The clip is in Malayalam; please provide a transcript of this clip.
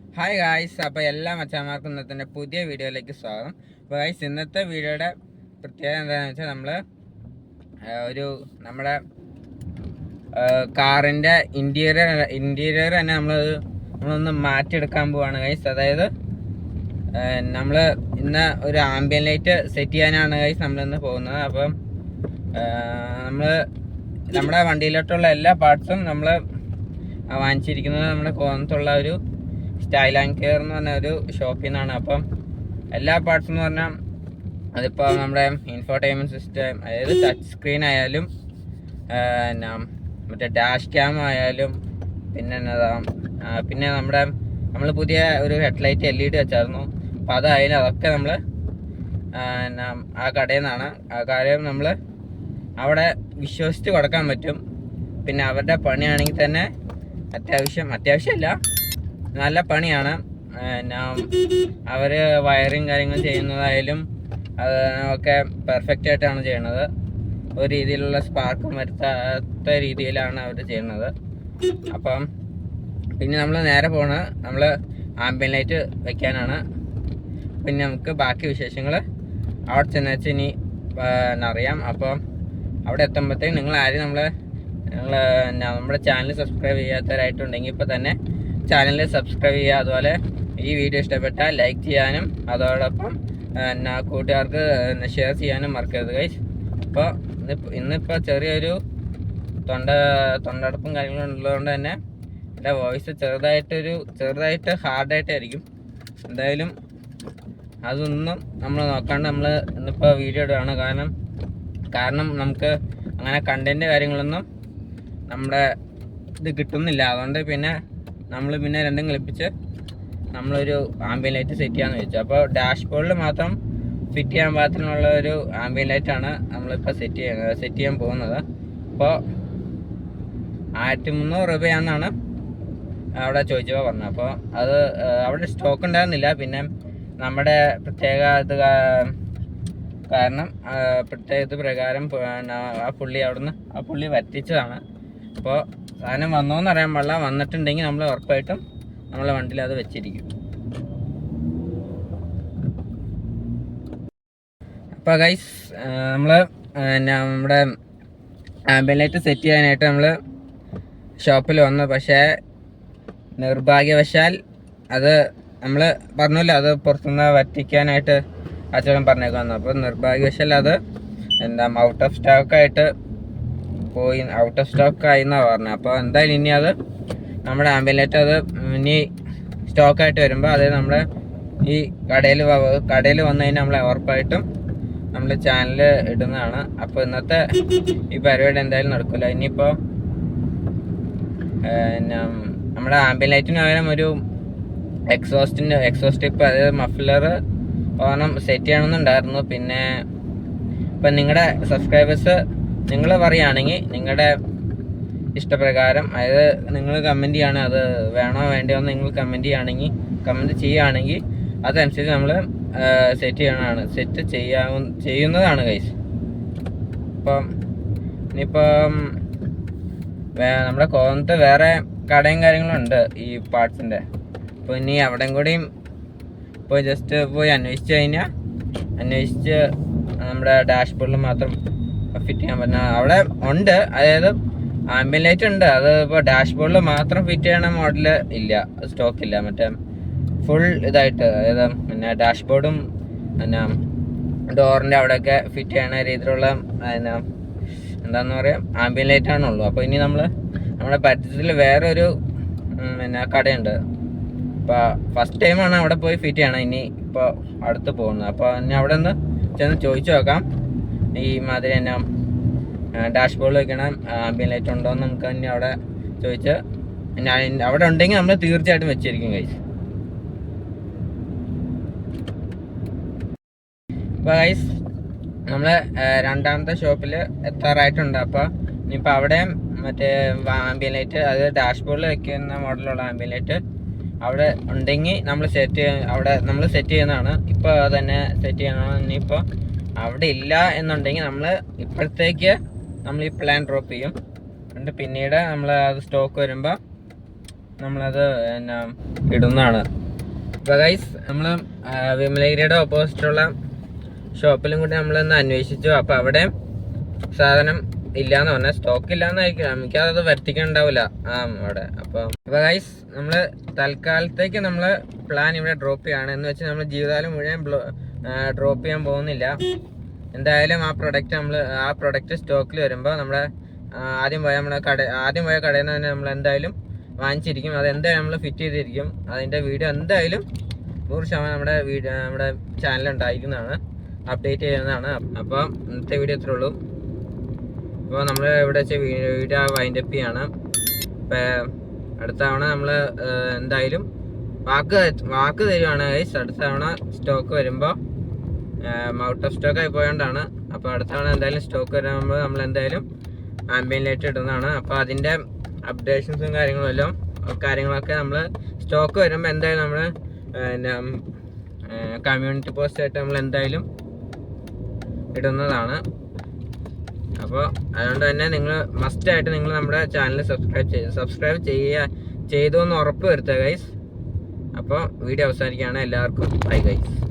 ഹായ് ഗായ്സ്, അപ്പോൾ എല്ലാ മച്ചാന്മാർക്കും ഇന്നത്തെ പുതിയ വീഡിയോയിലേക്ക് സ്വാഗതം. അപ്പോൾ ഗായ്സ്, ഇന്നത്തെ വീഡിയോയുടെ പ്രത്യേകത എന്താണെന്ന് വെച്ചാൽ നമ്മുടെ കാറിൻ്റെ ഇൻറ്റീരിയർ തന്നെ നമ്മളൊന്ന് മാറ്റിയെടുക്കാൻ പോവാണ് ഗായ്സ്. അതായത് നമ്മൾ ഇന്ന് ഒരു ആംബിയൻ ലൈറ്റ് സെറ്റ് ചെയ്യാനാണ് ഗായ്സ് നമ്മളിന്ന് പോകുന്നത്. അപ്പം നമ്മുടെ വണ്ടിയിലോട്ടുള്ള എല്ലാ പാർട്സും നമ്മൾ വാങ്ങിച്ചിരിക്കുന്നത് നമ്മുടെ കോന്നത്തുള്ള ഒരു സ്റ്റൈൽ ആൻഡ് കെയർ എന്ന് പറഞ്ഞ ഒരു ഷോപ്പിൽ നിന്നാണ്. അപ്പം എല്ലാ പാർട്സും എന്ന് പറഞ്ഞാൽ അതിപ്പോൾ നമ്മുടെ ഇൻഫോർടൈൻമെൻറ്റ് സിസ്റ്റം, അതായത് ടച്ച് സ്ക്രീൻ ആയാലും മറ്റേ ഡാഷ് ക്യാം ആയാലും പിന്നെ നമ്മൾ പുതിയ ഒരു ഹെഡ്ലൈറ്റ് LED വെച്ചായിരുന്നു. അപ്പോൾ അതായാലും അതൊക്കെ നമ്മൾ ആ കടയിൽ നിന്നാണ്. ആ കാര്യം നമ്മൾ അവിടെ വിശ്വസിച്ച് കൊടുക്കാൻ പറ്റും. പിന്നെ അവരുടെ പണിയാണെങ്കിൽ തന്നെ അത്യാവശ്യമല്ല, നല്ല പണിയാണ്. അവർ വയറിങ് കാര്യങ്ങൾ ചെയ്യുന്നതായാലും ഒക്കെ പെർഫെക്റ്റ് ആയിട്ടാണ് ചെയ്യണത്. ഒരു രീതിയിലുള്ള സ്പാർക്കും വരുത്താത്ത രീതിയിലാണ് അവർ ചെയ്യുന്നത്. അപ്പം പിന്നെ നമ്മൾ നേരെ പോണത് നമ്മൾ ആംബിയൻ ലൈറ്റ് വെക്കാനാണ്. പിന്നെ നമുക്ക് ബാക്കി വിശേഷങ്ങൾ അവിടെ ചെന്നുവെച്ച് ഇനി അറിയാം. അപ്പം അവിടെ എത്തുമ്പോഴത്തേക്കും നിങ്ങളാരും നമ്മുടെ ചാനൽ സബ്സ്ക്രൈബ് ചെയ്യാത്തവരായിട്ടുണ്ടെങ്കിൽ ഇപ്പോൾ തന്നെ ചാനൽ സബ്സ്ക്രൈബ് ചെയ്യുക. അതുപോലെ ഈ വീഡിയോ ഇഷ്ടപ്പെട്ടാൽ ലൈക്ക് ചെയ്യാനും അതോടൊപ്പം കൂട്ടുകാർക്ക് ഷെയർ ചെയ്യാനും മറക്കരുത് ഗൈസ്. അപ്പോൾ ഇന്നിപ്പോൾ ചെറിയൊരു തൊണ്ടടപ്പും കാര്യങ്ങളും ഉള്ളതുകൊണ്ട് തന്നെ എൻ്റെ വോയിസ് ചെറുതായിട്ട് ഹാർഡായിട്ടായിരിക്കും. എന്തായാലും അതൊന്നും നമ്മൾ നോക്കാണ്ട് നമ്മൾ ഇന്നിപ്പോൾ വീഡിയോ ഇടുകയാണ്. കാരണം നമുക്ക് അങ്ങനെ കണ്ടൻറ്റ് കാര്യങ്ങളൊന്നും നമ്മുടെ ഇത് കിട്ടുന്നില്ല. അതുകൊണ്ട് നമ്മൾ രണ്ടും കളിപ്പിച്ച് നമ്മളൊരു ആംബിയൻ ലൈറ്റ് സെറ്റ് ചെയ്യാമെന്ന് വെച്ചു. അപ്പോൾ ഡാഷ്ബോർഡിൽ മാത്രം ഫിറ്റ് ചെയ്യാൻ പാകത്തിനുള്ള ഒരു ആംബിയൻ ലൈറ്റാണ് നമ്മളിപ്പോൾ സെറ്റ് ചെയ്യാൻ പോകുന്നത്. അപ്പോൾ 1300 രൂപയാണെന്നാണ് അവിടെ ചോദിച്ചപ്പോൾ പറഞ്ഞത്. അപ്പോൾ അത് അവിടെ സ്റ്റോക്ക് ഉണ്ടായിരുന്നില്ല. പിന്നെ നമ്മുടെ പ്രത്യേക ഇത് പ്രകാരം ആ പുള്ളി വറ്റിച്ചതാണ്. അപ്പോൾ സാധനം വന്നോന്ന് അറിയാൻ പാടില്ല. വന്നിട്ടുണ്ടെങ്കിൽ നമ്മൾ ഉറപ്പായിട്ടും നമ്മളെ വണ്ടിയിൽ അത് വെച്ചിരിക്കും. അപ്പോൾ ഗൈസ്, നമ്മുടെ ആംബിയൻ ലൈറ്റ് സെറ്റ് ചെയ്യാനായിട്ട് നമ്മൾ ഷോപ്പിൽ വന്നു. പക്ഷേ നിർഭാഗ്യവശാൽ അത് നമ്മൾ പറഞ്ഞല്ലോ, അത് പുറത്തുനിന്ന് വറ്റിക്കാനായിട്ട് അച്ഛൻ പറഞ്ഞേക്ക്. അപ്പോൾ നിർഭാഗ്യവശാൽ അത് ഔട്ട് ഓഫ് സ്റ്റോക്ക് ആയി എന്നാണ് പറഞ്ഞത്. അപ്പോൾ എന്തായാലും ഇനി അത് നമ്മുടെ ആംബിയൻ ലൈറ്റ് അത് ഇനി സ്റ്റോക്കായിട്ട് വരുമ്പോൾ അത് നമ്മുടെ ഈ കടയിൽ വന്നു കഴിഞ്ഞാൽ നമ്മളെ ഉറപ്പായിട്ടും നമ്മുടെ ചാനൽ ഇടുന്നതാണ്. അപ്പോൾ ഇന്നത്തെ ഈ പരിപാടി എന്തായാലും നടക്കില്ല. ഇനിയിപ്പോൾ നമ്മുടെ ആംബിയൻ ലൈറ്റിന് പകരം ഒരു എക്സോസ്റ്റ് ടിപ്പ്, അതായത് മഫ്ലർ ഒരെണ്ണം സെറ്റ് ചെയ്യണമെന്നുണ്ടായിരുന്നു. പിന്നെ ഇപ്പം നിങ്ങളുടെ സബ്സ്ക്രൈബേഴ്സ് നിങ്ങൾ പറയുകയാണെങ്കിൽ നിങ്ങളുടെ ഇഷ്ടപ്രകാരം, അതായത് നിങ്ങൾ കമൻറ്റ് ചെയ്യുകയാണെങ്കിൽ അത് വേണോ വേണ്ടയോ എന്ന് നിങ്ങൾ കമൻറ്റ് ചെയ്യുകയാണെങ്കിൽ അതനുസരിച്ച് നമ്മൾ സെറ്റ് ചെയ്യുന്നതാണ് ഗൈസ്. അപ്പം ഇനിയിപ്പം നമ്മുടെ കോന്നത്ത് വേറെ കടയും കാര്യങ്ങളുണ്ട് ഈ പാർട്സിൻ്റെ. അപ്പോൾ ഇനി അവിടെയും കൂടിയും പോയി അന്വേഷിച്ച് നമ്മുടെ ഡാഷ്ബോർഡിൽ മാത്രം ഫിറ്റ് ചെയ്യാൻ പറ്റുന്ന അവിടെ ഉണ്ട്. അതായത് ആംബിയൻ ലൈറ്റ് ഉണ്ട്, അത് ഇപ്പോൾ ഡാഷ്ബോർഡിൽ മാത്രം ഫിറ്റ് ചെയ്യണ മോഡൽ ഇല്ല, സ്റ്റോക്കില്ല. മറ്റേ ഫുൾ ഇതായിട്ട്, അതായത് പിന്നെ ഡാഷ്ബോർഡും ഡോറിൻ്റെ അവിടെയൊക്കെ ഫിറ്റ് ചെയ്യണ രീതിയിലുള്ള എന്താണെന്ന് പറയാം ആംബിയൻ ലൈറ്റാണുള്ളൂ. അപ്പോൾ ഇനി നമ്മുടെ പരിസരത്തിൽ വേറൊരു കടയുണ്ട്. ഇപ്പോൾ ഫസ്റ്റ് ടൈമാണ് അവിടെ പോയി ഫിറ്റ് ചെയ്യണം. ഇനി ഇപ്പോൾ അടുത്ത് പോകുന്നത്. അപ്പോൾ ഇനി അവിടെ നിന്ന് ചെന്ന് ചോദിച്ചു നോക്കാം, ഈ മാതിരി ഡാഷ്ബോർഡിൽ വെക്കണം ആംബിയൻ ലൈറ്റ് ഉണ്ടോ എന്ന് നമുക്ക് തന്നെ അവിടെ ചോദിച്ച് അവിടെ ഉണ്ടെങ്കിൽ നമ്മൾ തീർച്ചയായിട്ടും വെച്ചിരിക്കും ഗൈസ്. അപ്പോൾ ഗൈസ്, നമ്മൾ രണ്ടാമത്തെ ഷോപ്പിൽ എത്താറായിട്ടുണ്ട്. അപ്പോൾ ഇനിയിപ്പോൾ അവിടെ മറ്റേ ആംബിയൻ ലൈറ്റ്, അതായത് ഡാഷ്ബോർഡിൽ വെക്കുന്ന മോഡലുള്ള ആംബിയൻ ലൈറ്റ് അവിടെ ഉണ്ടെങ്കിൽ നമ്മൾ സെറ്റ് ചെയ്യുന്നതാണ്. ഇപ്പോൾ തന്നെ സെറ്റ് ചെയ്യണം. ഇനിയിപ്പോൾ അവിടെ ഇല്ല എന്നുണ്ടെങ്കിൽ നമ്മൾ ഇപ്പോഴത്തേക്ക് നമ്മൾ ഈ പ്ലാൻ ഡ്രോപ്പ് ചെയ്യും. എന്നിട്ട് പിന്നീട് നമ്മൾ അത് സ്റ്റോക്ക് വരുമ്പോൾ നമ്മളത് പിന്നെ ഇടുന്നതാണ്. അപ്പോൾ ഗൈസ് നമ്മൾ വിമലഗിരിയുടെ ഓപ്പോസിറ്റുള്ള ഷോപ്പിലും കൂടി നമ്മളൊന്ന് അന്വേഷിച്ചു. അപ്പോൾ അവിടെ സാധനം ഇല്ലയെന്ന് പറഞ്ഞാൽ, സ്റ്റോക്ക് ഇല്ലയെന്നായിരിക്കും, നമുക്കത് വരുത്തിക്കാനുണ്ടാവില്ല അവിടെ. അപ്പോൾ ഗൈസ് നമ്മൾ തൽക്കാലത്തേക്ക് നമ്മൾ പ്ലാൻ ഇവിടെ ഡ്രോപ്പ് ചെയ്യാണ്. എന്ന് വെച്ചാൽ നമ്മൾ ജീവിതകാലം മുഴുവൻ ഡ്രോപ്പ് ചെയ്യാൻ പോകുന്നില്ല. എന്തായാലും ആ പ്രൊഡക്റ്റ് സ്റ്റോക്കിൽ വരുമ്പോൾ നമ്മുടെ ആദ്യം പോയ കടയിൽ നിന്ന് തന്നെ നമ്മൾ എന്തായാലും വാങ്ങിച്ചിരിക്കും. അതെന്തായാലും നമ്മൾ ഫിറ്റ് ചെയ്തിരിക്കും. അതിൻ്റെ വീഡിയോ എന്തായാലും 100% നമ്മുടെ ചാനൽ ഉണ്ടായിരിക്കുന്നതാണ്, അപ്ഡേറ്റ് ചെയ്യുന്നതാണ്. അപ്പോൾ ഇന്നത്തെ വീഡിയോ ഇത്രേ ഉള്ളൂ. അപ്പോൾ നമ്മൾ ഇവിടെ വെച്ച് വീഡിയോ വൈൻഡപ്പ് ചെയ്യാണ്. അപ്പോൾ അടുത്ത തവണ നമ്മൾ എന്തായാലും വാക്ക് തരുവാണ് ഗൈസ്. അടുത്ത തവണ സ്റ്റോക്ക് വരുമ്പോൾ ഔട്ട് ഓഫ് സ്റ്റോക്ക് ആയി പോയോണ്ടാണ്. അപ്പോൾ അടുത്ത തവണ എന്തായാലും സ്റ്റോക്ക് വരുമ്പോൾ നമ്മൾ എന്തായാലും ആംബിയൻ ലൈറ്റ് ഇടുന്നതാണ്. അപ്പോൾ അതിൻ്റെ അപ്ഡേഷൻസും കാര്യങ്ങളൊക്കെ നമ്മൾ സ്റ്റോക്ക് വരുമ്പോൾ എന്തായാലും നമ്മൾ കമ്മ്യൂണിറ്റി പോസ്റ്റായിട്ട് നമ്മൾ എന്തായാലും ഇടുന്നതാണ്. അപ്പോൾ അതുകൊണ്ട് തന്നെ നിങ്ങൾ മസ്റ്റായിട്ട് നിങ്ങൾ നമ്മുടെ ചാനൽ സബ്സ്ക്രൈബ് ചെയ്തു എന്ന് ഉറപ്പ് വരുത്തുക ഗൈസ്. അപ്പോൾ വീഡിയോ അവസാനിക്കുകയാണ്. എല്ലാവർക്കും ബൈ ഗൈസ്.